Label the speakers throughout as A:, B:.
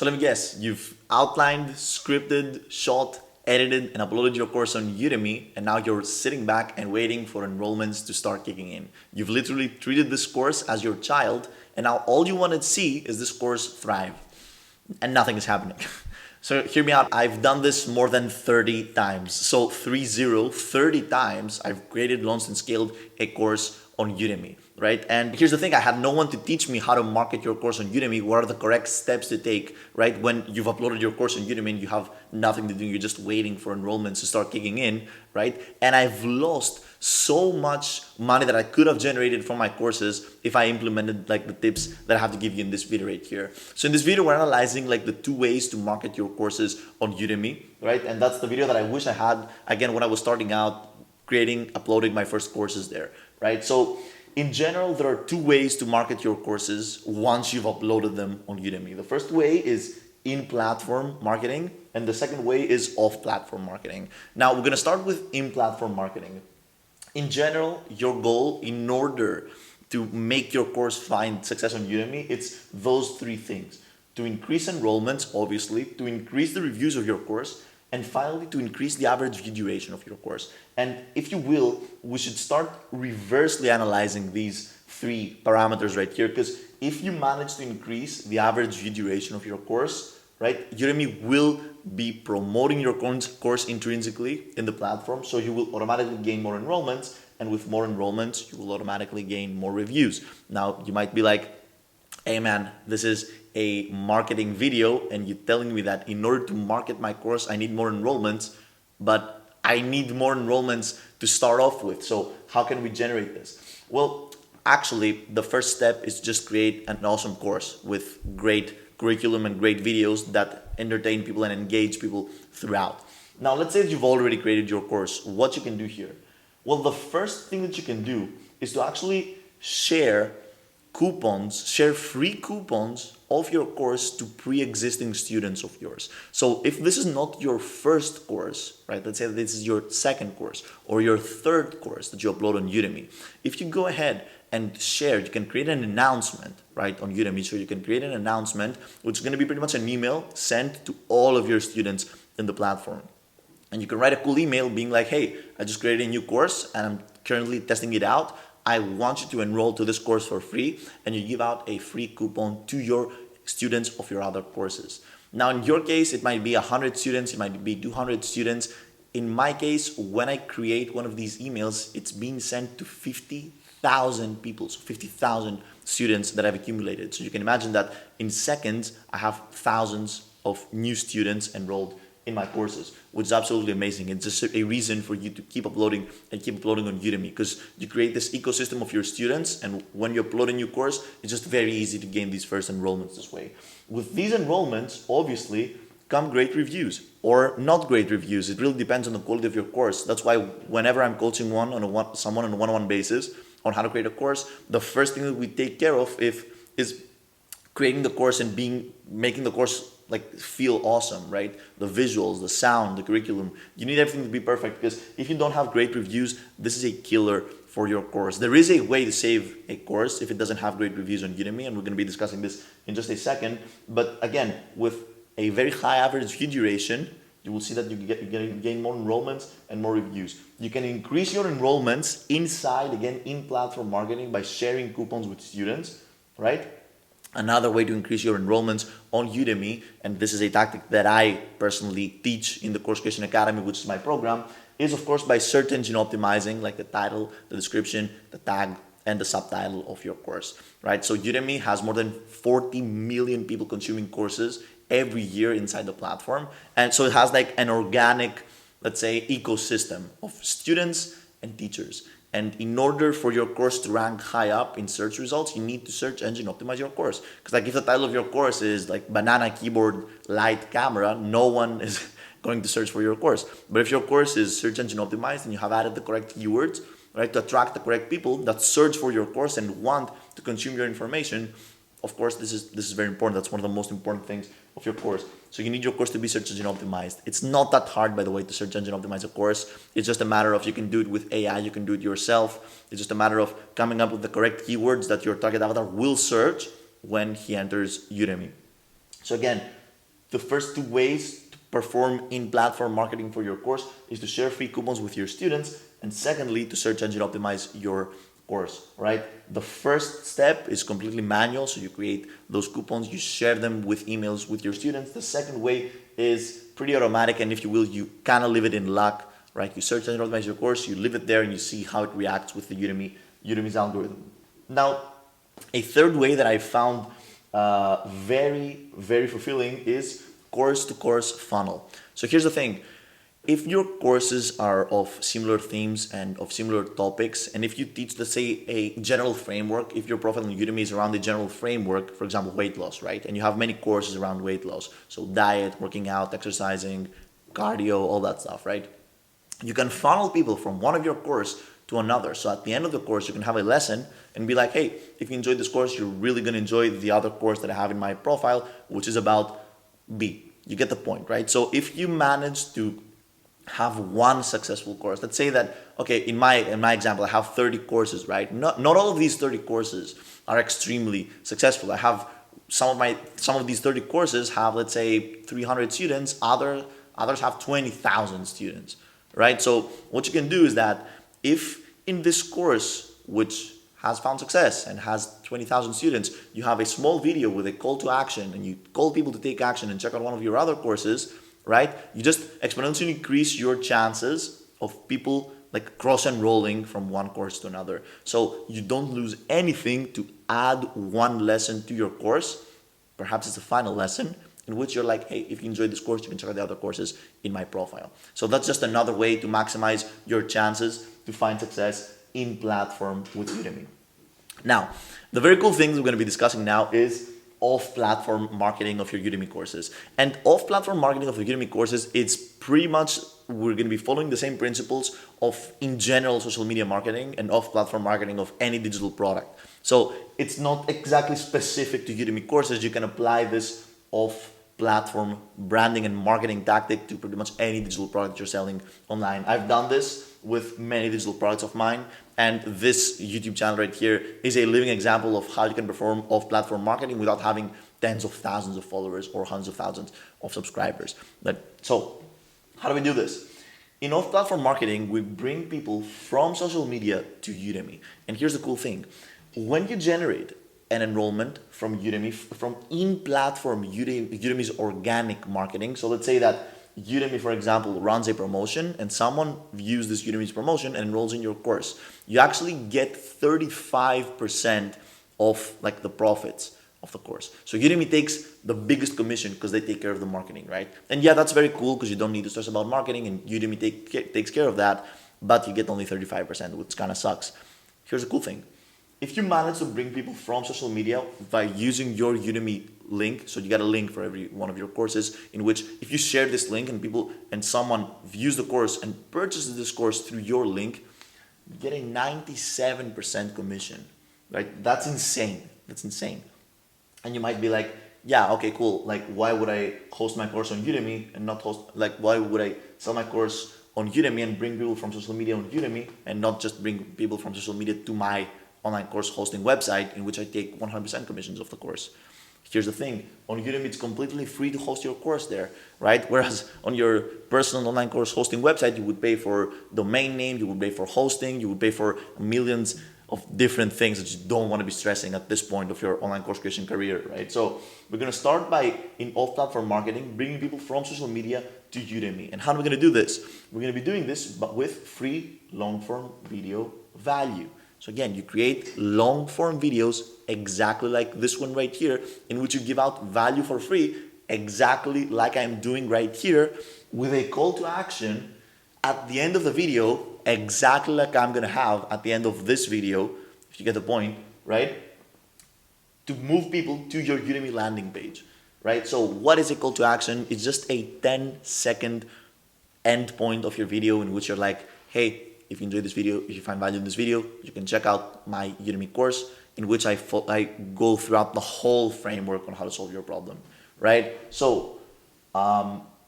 A: So let me guess, you've outlined, scripted, shot, edited, and uploaded your course on Udemy, and now you're sitting back and waiting for enrollments to start kicking in. You've literally treated this course as your child, and now all you want to see is this course thrive, and nothing is happening. So hear me out. I've done this more than 30 times. So 30 times I've created, launched, and scaled a course on Udemy, right? And here's the thing, I had no one to teach me how to market your course on Udemy. What are the correct steps to take, right? When you've uploaded your course on Udemy and you have nothing to do, you're just waiting for enrollments to start kicking in, right? And I've lost so much money that I could have generated from my courses if I implemented like the tips that I have to give you in this video right here. So in this video, we're analyzing like the 2 ways to market your courses on Udemy, right? And that's the video that I wish I had, again, when I was starting out, uploading my first courses there, right? So in general, there are 2 ways to market your courses once you've uploaded them on Udemy. The first way is in-platform marketing, and the second way is off-platform marketing. Now, we're gonna start with in-platform marketing. In general, your goal in order to make your course find success on Udemy, it's those 3 things. To increase enrollments, obviously, to increase the reviews of your course, and finally, to increase the average view duration of your course. And if you will, we should start reversely analyzing these 3 parameters right here, because if you manage to increase the average view duration of your course, right, Udemy will be promoting your course intrinsically in the platform, so you will automatically gain more enrollments, and with more enrollments, you will automatically gain more reviews. Now, you might be like, hey man, this is a marketing video and you're telling me that in order to market my course, I need more enrollments, but I need more enrollments to start off with. So how can we generate this? Well, actually, the first step is just create an awesome course with great curriculum and great videos that entertain people and engage people throughout. Now, let's say that you've already created your course. What you can do here? Well, the first thing that you can do is to actually share free coupons of your course to pre-existing students of yours. So if this is not your first course, right, let's say that this is your second course or your third course that you upload on Udemy, if you go ahead and share, you can create an announcement, right, on Udemy. So you can create an announcement, which is going to be pretty much an email sent to all of your students in the platform. And you can write a cool email being like, hey, I just created a new course and I'm currently testing it out. I want you to enroll to this course for free, and you give out a free coupon to your students of your other courses. Now, in your case, it might be 100 students, it might be 200 students. In my case, when I create one of these emails, it's being sent to 50,000 people, so 50,000 students that I've accumulated. So you can imagine that in seconds, I have thousands of new students enrolled in my courses, which is absolutely amazing. It's just a reason for you to keep uploading on Udemy, because you create this ecosystem of your students, and when you upload a new course, it's just very easy to gain these first enrollments this way. With these enrollments, obviously, come great reviews or not great reviews. It really depends on the quality of your course. That's why whenever I'm coaching someone on a one-on-one basis on how to create a course, the first thing that we take care of is creating the course and making the course like feel awesome, right? The visuals, the sound, the curriculum. You need everything to be perfect, because if you don't have great reviews, this is a killer for your course. There is a way to save a course if it doesn't have great reviews on Udemy, and we're going to be discussing this in just a second. But again, with a very high average view duration, you will see that you gain more enrollments and more reviews. You can increase your enrollments inside, again, in-platform marketing by sharing coupons with students, right? Another way to increase your enrollments on Udemy, and this is a tactic that I personally teach in the Course Creation Academy, which is my program, is of course by search engine optimizing, like the title, the description, the tag, and the subtitle of your course, right? So Udemy has more than 40 million people consuming courses every year inside the platform. And so it has like an organic, let's say, ecosystem of students and teachers. And in order for your course to rank high up in search results, you need to search engine optimize your course. Because like if the title of your course is like banana keyboard light camera, no one is going to search for your course. But if your course is search engine optimized and you have added the correct keywords, right, to attract the correct people that search for your course and want to consume your information, of course, this is very important. That's one of the most important things of your course. So you need your course to be search engine optimized. It's not that hard, by the way, to search engine optimize a course. It's just a matter of, you can do it with AI, you can do it yourself. It's just a matter of coming up with the correct keywords that your target avatar will search when he enters Udemy. So again, The first two ways to perform in-platform marketing for your course is to share free coupons with your students, and secondly, to search engine optimize your course, right? The first step is completely manual, so you create those coupons, you share them with emails with your students. The second way is pretty automatic, and if you will, you kind of leave it in luck, right? You search engine optimize your course, you leave it there, and you see how it reacts with the Udemy's algorithm. Now, a third way that I found very, very fulfilling is course-to-course funnel. So here's the thing. If your courses are of similar themes and of similar topics, and if you teach, let's say, a general framework, if your profile on Udemy is around the general framework, for example, weight loss, right? And you have many courses around weight loss, so diet, working out, exercising, cardio, all that stuff, right? You can funnel people from one of your course to another. So at the end of the course, you can have a lesson and be like, hey, if you enjoyed this course, you're really going to enjoy the other course that I have in my profile, which is about B. You get the point, right? So if you manage to have one successful course, let's say that, okay, in my example, I have 30 courses, right? Not all of these 30 courses are extremely successful. I have some of these 30 courses have, let's say, 300 students, others have 20,000 students, right? So what you can do is that if in this course, which has found success and has 20,000 students, you have a small video with a call to action and you call people to take action and check out one of your other courses, right? You just exponentially increase your chances of people like cross-enrolling from one course to another. So you don't lose anything to add one lesson to your course. Perhaps it's a final lesson in which you're like, hey, if you enjoyed this course, you can check out the other courses in my profile. So that's just another way to maximize your chances to find success in platform with Udemy. Now, the very cool things we're going to be discussing now is off-platform marketing of your Udemy courses. And off-platform marketing of your Udemy courses, it's pretty much, we're going to be following the same principles of, in general, social media marketing and off-platform marketing of any digital product. So it's not exactly specific to Udemy courses. You can apply this off-platform branding and marketing tactic to pretty much any digital product you're selling online. I've done this with many digital products of mine, and this YouTube channel right here is a living example of how you can perform off-platform marketing without having tens of thousands of followers or hundreds of thousands of subscribers. So how do we do this? In off-platform marketing, we bring people from social media to Udemy. And here's the cool thing. When you generate an enrollment from Udemy, from in-platform Udemy's organic marketing, so let's say that Udemy, for example, runs a promotion and someone views this Udemy's promotion and enrolls in your course, you actually get 35% of like the profits of the course. So Udemy takes the biggest commission because they take care of the marketing, right? And yeah, that's very cool because you don't need to stress about marketing and Udemy takes care of that, but you get only 35%, which kind of sucks. Here's the cool thing. If you manage to bring people from social media by using your Udemy link, so you got a link for every one of your courses, in which if you share this link and someone views the course and purchases this course through your link, you get a 97% commission, right? That's insane. That's insane. And you might be like, yeah, okay, cool. Like, why would I host my course on Udemy and not why would I sell my course on Udemy and bring people from social media on Udemy and not just bring people from social media to my online course hosting website in which I take 100% commissions of the course? Here's the thing, on Udemy it's completely free to host your course there, right? Whereas on your personal online course hosting website, you would pay for domain name, you would pay for hosting, you would pay for millions of different things that you don't want to be stressing at this point of your online course creation career, right? So we're going to start by, in off-platform marketing, bringing people from social media to Udemy. And how are we going to do this? We're going to be doing this but with free long-form video value. So again, you create long-form videos exactly like this one right here, in which you give out value for free, exactly like I'm doing right here, with a call to action at the end of the video, exactly like I'm gonna have at the end of this video, if you get the point, right? To move people to your Udemy landing page, right? So what is a call to action? It's just a 10-second end point of your video in which you're like, hey, if you enjoyed this video, if you find value in this video, you can check out my Udemy course in which I go throughout the whole framework on how to solve your problem, right? So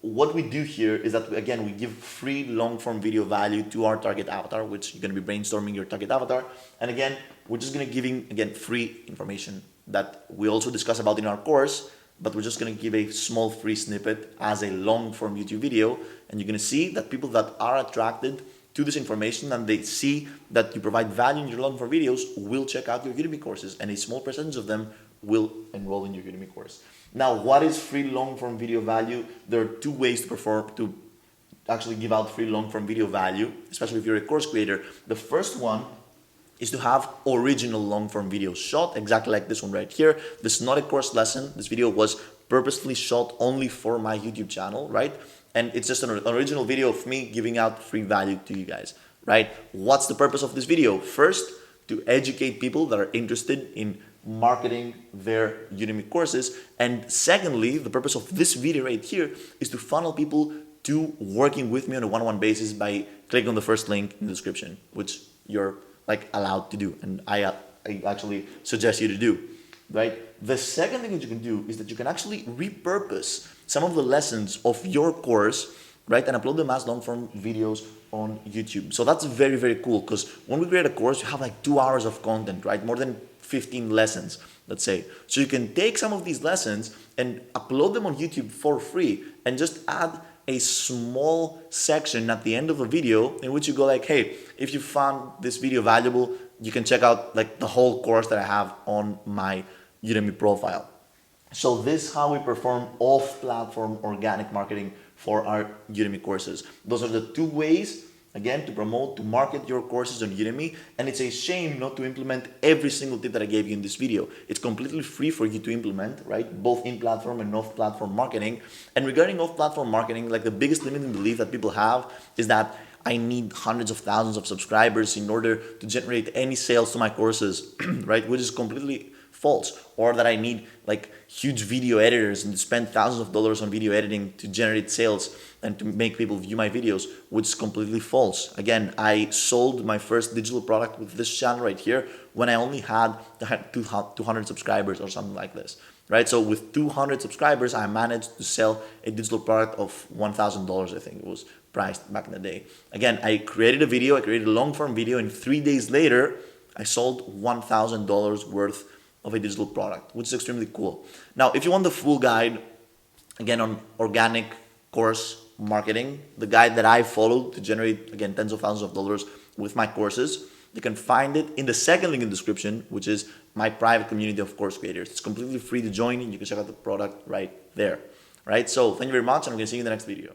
A: what we do here is that, again, we give free long-form video value to our target avatar, which you're going to be brainstorming your target avatar. And again, we're just going to giving, again, free information that we also discuss about in our course, but we're just going to give a small free snippet as a long form YouTube video. And you're going to see that people that are attracted to this information and they see that you provide value in your long form videos will check out your Udemy courses, and a small percentage of them will enroll in your Udemy course. Now, what is free long form video value? There are two ways to actually give out free long form video value, especially if you're a course creator. The first one is to have original long form videos shot exactly like this one right here. This is not a course lesson. This video was purposely shot only for my YouTube channel, right? And it's just an original video of me giving out free value to you guys, right? What's the purpose of this video? First, to educate people that are interested in marketing their Udemy courses. And secondly, the purpose of this video right here is to funnel people to working with me on a one-on-one basis by clicking on the first link in the description, which you're like allowed to do, and I actually suggest you to do, right? The second thing that you can do is that you can actually repurpose some of the lessons of your course, right, and upload them as long-form videos on YouTube. So that's very, very cool, because when we create a course, you have like 2 hours of content, right? More than 15 lessons, let's say. So you can take some of these lessons and upload them on YouTube for free and just add a small section at the end of a video in which you go like, hey, if you found this video valuable, you can check out like the whole course that I have on my Udemy profile. So this is how we perform off-platform organic marketing for our Udemy courses. Those are the two ways, again, to promote, to market your courses on Udemy. And it's a shame not to implement every single tip that I gave you in this video. It's completely free for you to implement, right? Both in-platform and off-platform marketing. And regarding off-platform marketing, like the biggest limiting belief that people have is that I need hundreds of thousands of subscribers in order to generate any sales to my courses, right? Which is completely false. Or that I need like huge video editors and to spend thousands of dollars on video editing to generate sales and to make people view my videos, which is completely false. Again, I sold my first digital product with this channel right here when I only had 200 subscribers or something like this, right? So with 200 subscribers, I managed to sell a digital product of $1,000, I think it was priced back in the day. Again, I created a video, I created a long form video, and 3 days later, I sold $1,000 worth of a digital product, which is extremely cool. Now, if you want the full guide, again, on organic course marketing, the guide that I followed to generate, again, tens of thousands of dollars with my courses, you can find it in the second link in the description, which is my private community of course creators. It's completely free to join, and you can check out the product right there, right? So thank you very much, and I'm going to see you in the next video.